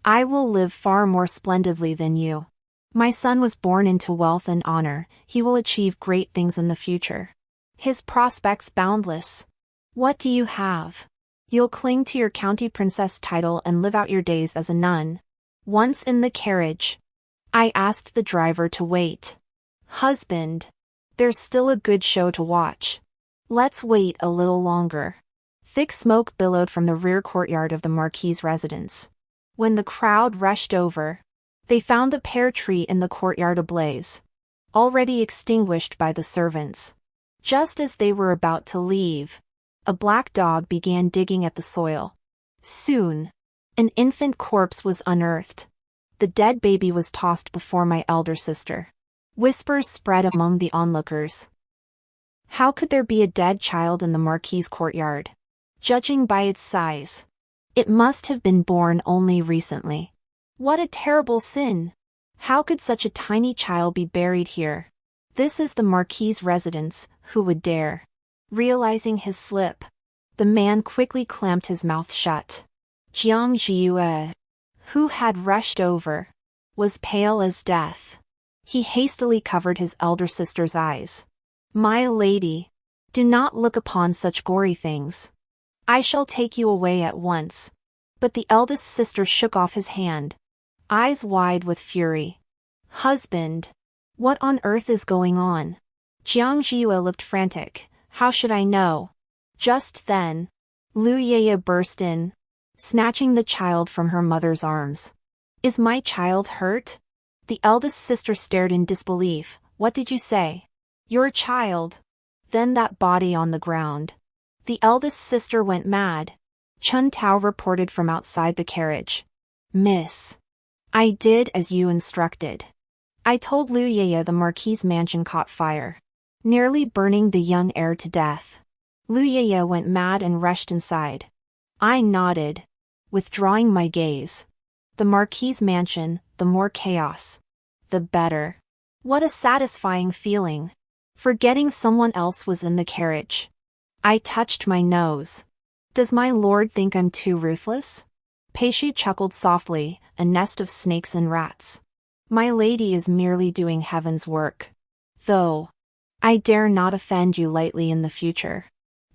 I will live far more splendidly than you. My son was born into wealth and honor, he will achieve great things in the future. His prospects boundless. What do you have? You'll cling to your county princess title and live out your days as a nun. Once in the carriage, I asked the driver to wait. Husband, there's still a good show to watch. Let's wait a little longer. Thick smoke billowed from the rear courtyard of the Marquis's residence. When the crowd rushed over, they found the pear tree in the courtyard ablaze, already extinguished by the servants. Just as they were about to leave, a black dog began digging at the soil. Soon, an infant corpse was unearthed. The dead baby was tossed before my elder sister. Whispers spread among the onlookers. How could there be a dead child in the Marquis's courtyard? Judging by its size, it must have been born only recently. What a terrible sin! How could such a tiny child be buried here? This is the Marquis's residence, who would dare? Realizing his slip, the man quickly clamped his mouth shut. Jiang Jiue, who had rushed over, was pale as death. He hastily covered his elder sister's eyes. My lady, do not look upon such gory things. I shall take you away at once. But the eldest sister shook off his hand, eyes wide with fury. Husband, what on earth is going on? Jiang Jiue looked frantic. How should I know? Just then, Lu Yeye burst in, snatching the child from her mother's arms. Is my child hurt? The eldest sister stared in disbelief. What did you say? Your child. Then that body on the ground. The eldest sister went mad. Chun Tao reported from outside the carriage. Miss, I did as you instructed. I told Lu Yeye the Marquis's mansion caught fire, nearly burning the young heir to death. Lu Yeye went mad and rushed inside. I nodded, withdrawing my gaze. The Marquis's mansion, the more chaos, the better. What a satisfying feeling. Forgetting someone else was in the carriage. I touched my nose. Does my lord think I'm too ruthless? Peishu chuckled softly, a nest of snakes and rats. My lady is merely doing heaven's work. Though, I dare not offend you lightly in the future.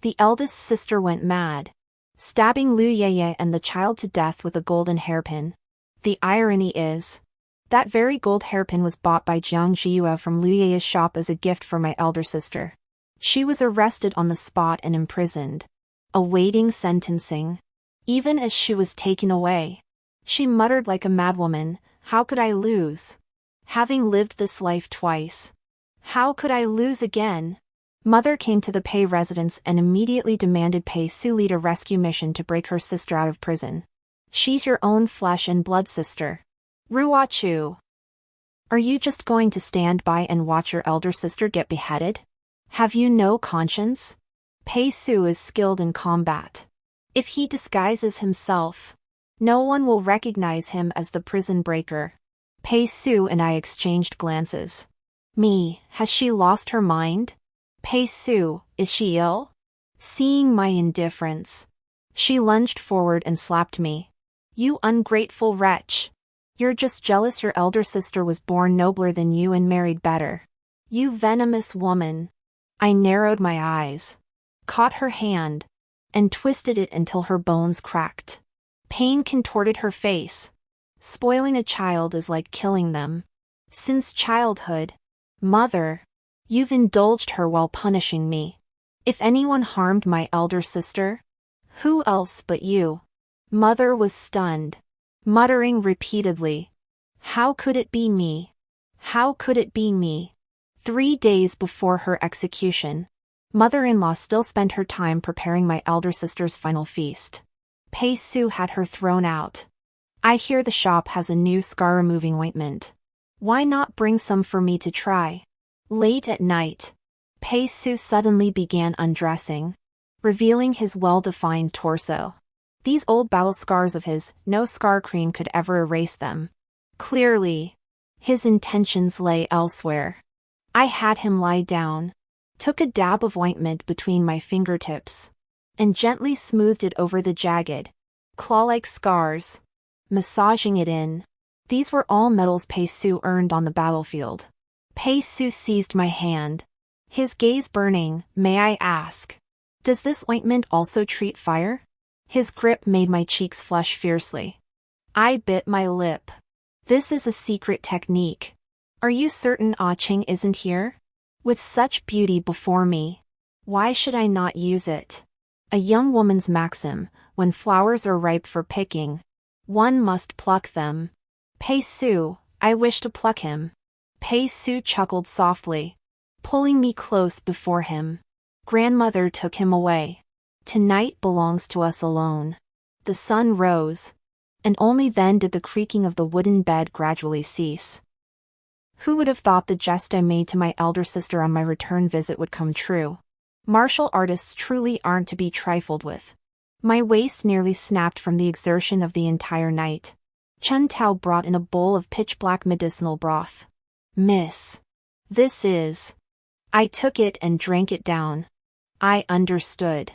The eldest sister went mad, stabbing Lu Yeye and the child to death with a golden hairpin. The irony is, that very gold hairpin was bought by Jiang Jiue from Lu Yeye's shop as a gift for my elder sister. She was arrested on the spot and imprisoned, awaiting sentencing. Even as she was taken away, she muttered like a madwoman, how could I lose? Having lived this life twice, how could I lose again? Mother came to the Pei residence and immediately demanded Pei Su lead a rescue mission to break her sister out of prison. She's your own flesh and blood sister. Ruo Chu. Are you just going to stand by and watch your elder sister get beheaded? Have you no conscience? Pei Su is skilled in combat. If he disguises himself, no one will recognize him as the prison breaker. Pei Su and I exchanged glances. Me, has she lost her mind? Pei Su, is she ill? Seeing my indifference, she lunged forward and slapped me. You ungrateful wretch. You're just jealous your elder sister was born nobler than you and married better. You venomous woman. I narrowed my eyes, caught her hand, and twisted it until her bones cracked. Pain contorted her face. Spoiling a child is like killing them. Since childhood, mother, you've indulged her while punishing me. If anyone harmed my elder sister, who else but you? Mother was stunned, muttering repeatedly. How could it be me? How could it be me? 3 days before her execution, mother-in-law still spent her time preparing my elder sister's final feast. Pei Su had her thrown out. I hear the shop has a new scar-removing ointment. Why not bring some for me to try? Late at night, Pei Su suddenly began undressing, revealing his well-defined torso. These old battle scars of his, no scar cream could ever erase them. Clearly, his intentions lay elsewhere. I had him lie down, took a dab of ointment between my fingertips, and gently smoothed it over the jagged, claw-like scars, massaging it in. These were all medals Pei Su earned on the battlefield. Pei Su seized my hand, his gaze burning. May I ask, does this ointment also treat fire? His grip made my cheeks flush fiercely. I bit my lip. This is a secret technique. Are you certain Ah Ching isn't here? With such beauty before me, why should I not use it? A young woman's maxim: when flowers are ripe for picking, one must pluck them. Pei Su, I wish to pluck him. Pei Su chuckled softly, pulling me close before him. Grandmother took him away. Tonight belongs to us alone. The sun rose, and only then did the creaking of the wooden bed gradually cease. Who would have thought the jest I made to my elder sister on my return visit would come true? Martial artists truly aren't to be trifled with. My waist nearly snapped from the exertion of the entire night. Chun Tao brought in a bowl of pitch-black medicinal broth. Miss, this is... I took it and drank it down. I understood.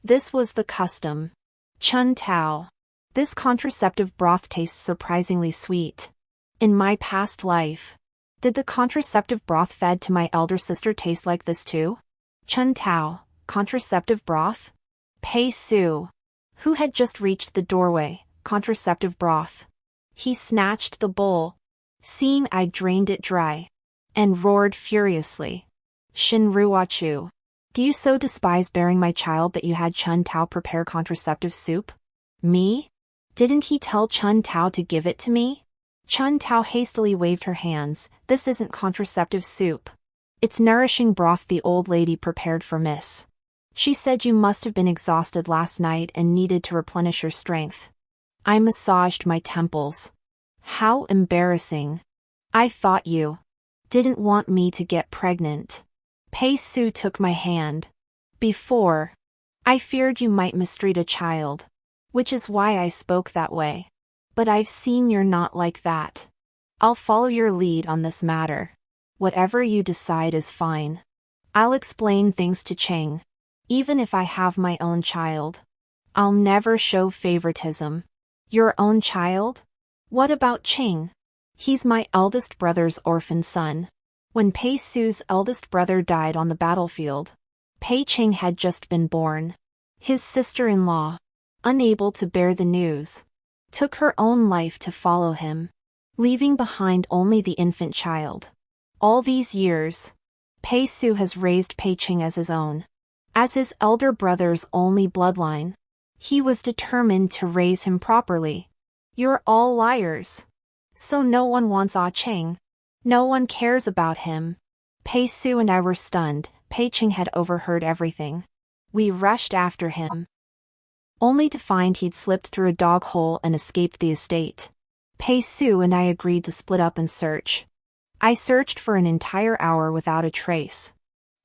This was the custom. Chun Tao. This contraceptive broth tastes surprisingly sweet. In my past life, did the contraceptive broth fed to my elder sister taste like this too? Chun Tao, contraceptive broth? Pei Su, who had just reached the doorway, contraceptive broth. He snatched the bowl, seeing I drained it dry, and roared furiously. Shinruachu, do you so despise bearing my child that you had Chun Tao prepare contraceptive soup? Me? Didn't he tell Chun Tao to give it to me? Chun Tao hastily waved her hands. This isn't contraceptive soup. It's nourishing broth the old lady prepared for Miss. She said you must have been exhausted last night and needed to replenish your strength. I massaged my temples. How embarrassing. I thought you didn't want me to get pregnant. Pei Su took my hand. Before, I feared you might mistreat a child, which is why I spoke that way. But I've seen you're not like that. I'll follow your lead on this matter. Whatever you decide is fine. I'll explain things to Ching. Even if I have my own child, I'll never show favoritism. Your own child? What about Ching? He's my eldest brother's orphan son. When Pei Su's eldest brother died on the battlefield, Pei Ching had just been born. His sister-in-law, unable to bear the news, took her own life to follow him, leaving behind only the infant child. All these years, Pei Su has raised Pei Ching as his own. As his elder brother's only bloodline, he was determined to raise him properly. You're all liars. So no one wants Ah Ching. No one cares about him. Pei Su and I were stunned. Pei Ching had overheard everything. We rushed after him, only to find he'd slipped through a dog hole and escaped the estate. Pei Su and I agreed to split up and search. I searched for an entire hour without a trace.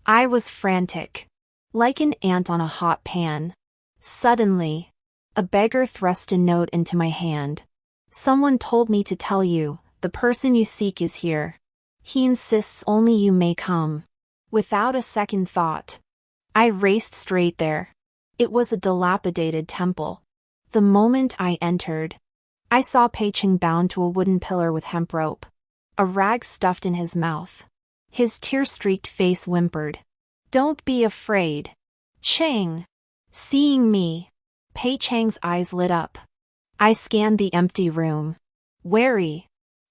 I was frantic, like an ant on a hot pan. Suddenly, a beggar thrust a note into my hand. Someone told me to tell you, the person you seek is here. He insists only you may come. Without a second thought, I raced straight there. It was a dilapidated temple. The moment I entered, I saw Pei Ching bound to a wooden pillar with hemp rope, a rag stuffed in his mouth. His tear-streaked face whimpered. Don't be afraid. Ching. Seeing me, Pei Chang's eyes lit up. I scanned the empty room. Wary.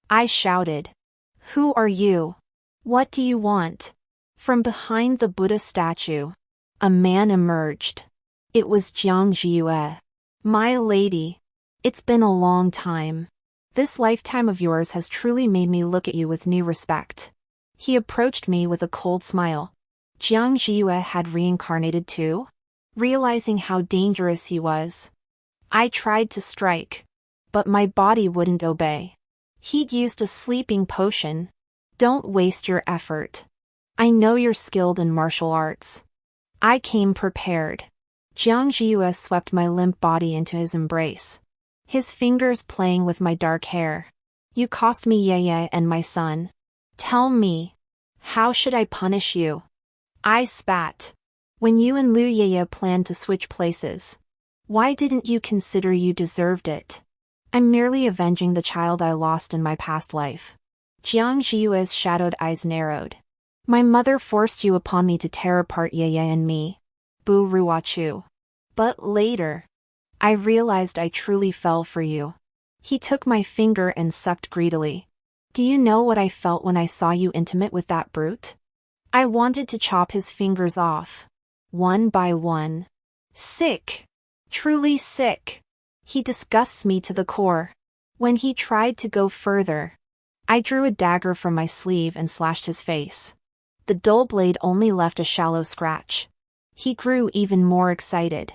I shouted. Who are you? What do you want? From behind the Buddha statue, a man emerged. It was Jiang Jiyue. My lady. It's been a long time. This lifetime of yours has truly made me look at you with new respect. He approached me with a cold smile. Jiang Jiyue had reincarnated too? Realizing how dangerous he was, I tried to strike, but my body wouldn't obey. He'd used a sleeping potion. Don't waste your effort. I know you're skilled in martial arts. I came prepared. Jiang Jiyue swept my limp body into his embrace, his fingers playing with my dark hair. You cost me Ye and my son. Tell me, how should I punish you? I spat. When you and Liu Yeye planned to switch places. Why didn't you consider you deserved it? I'm merely avenging the child I lost in my past life. Jiang Zhiyue's shadowed eyes narrowed. My mother forced you upon me to tear apart Yeye and me. Bu Ruochu. But later, I realized I truly fell for you. He took my finger and sucked greedily. Do you know what I felt when I saw you intimate with that brute? I wanted to chop his fingers off. One by one. Sick. Truly sick. He disgusts me to the core. When he tried to go further, I drew a dagger from my sleeve and slashed his face. The dull blade only left a shallow scratch. He grew even more excited.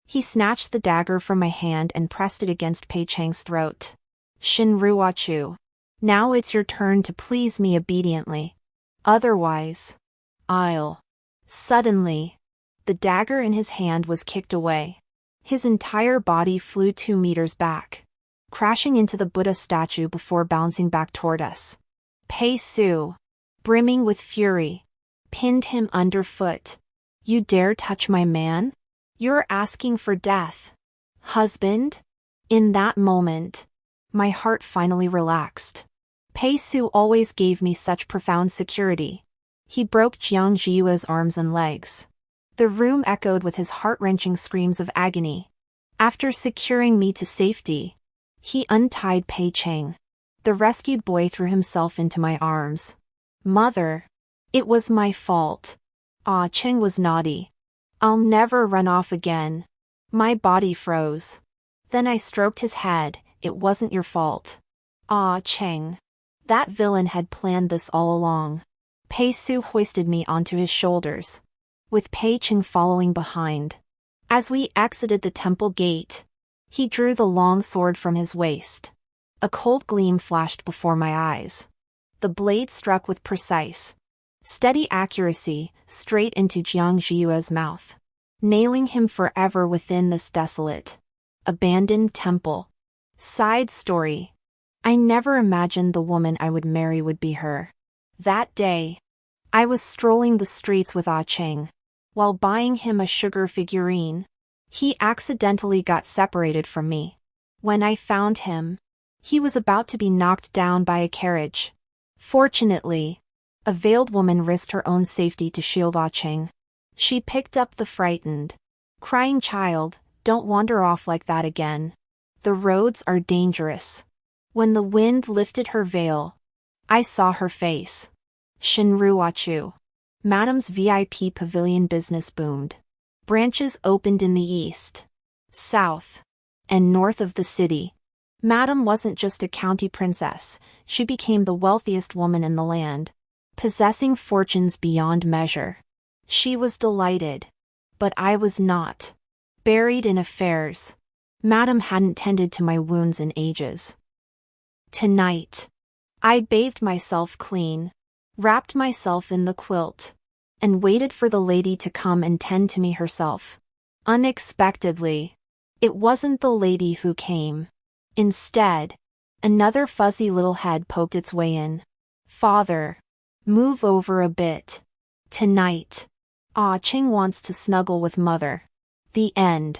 He snatched the dagger from my hand and pressed it against Pei Chang's throat. Shin Ruochu. Now it's your turn to please me obediently. Otherwise, I'll. Suddenly, the dagger in his hand was kicked away. His entire body flew 2 meters back, crashing into the Buddha statue before bouncing back toward us. Pei Su, brimming with fury, pinned him underfoot. You dare touch my man? You're asking for death. Husband? In that moment, my heart finally relaxed. Pei Su always gave me such profound security. He broke Jiang Zhiyue's arms and legs. The room echoed with his heart-wrenching screams of agony. After securing me to safety, he untied Pei Chang. The rescued boy threw himself into my arms. Mother, it was my fault. Ah, Cheng was naughty. I'll never run off again. My body froze. Then I stroked his head. It wasn't your fault. Ah, Cheng. That villain had planned this all along. Pei Su hoisted me onto his shoulders, with Pei Cheng following behind. As we exited the temple gate, he drew the long sword from his waist. A cold gleam flashed before my eyes. The blade struck with precise, steady accuracy straight into Jiang Zhiyue's mouth, nailing him forever within this desolate, abandoned temple. Side story. I never imagined the woman I would marry would be her. That day, I was strolling the streets with Ah Cheng. While buying him a sugar figurine, he accidentally got separated from me. When I found him, he was about to be knocked down by a carriage. Fortunately, a veiled woman risked her own safety to shield Ah Cheng. She picked up the frightened, crying child. Don't wander off like that again. The roads are dangerous. When the wind lifted her veil, I saw her face. Shinruachu. Madame's VIP pavilion business boomed. Branches opened in the east, south, and north of the city. Madame wasn't just a county princess, she became the wealthiest woman in the land, possessing fortunes beyond measure. She was delighted. But I was not. Buried in affairs. Madame hadn't tended to my wounds in ages. Tonight, I bathed myself clean, wrapped myself in the quilt, and waited for the lady to come and tend to me herself. Unexpectedly, it wasn't the lady who came. Instead, another fuzzy little head poked its way in. Father, move over a bit. Tonight, Ah Cheng wants to snuggle with mother. The end.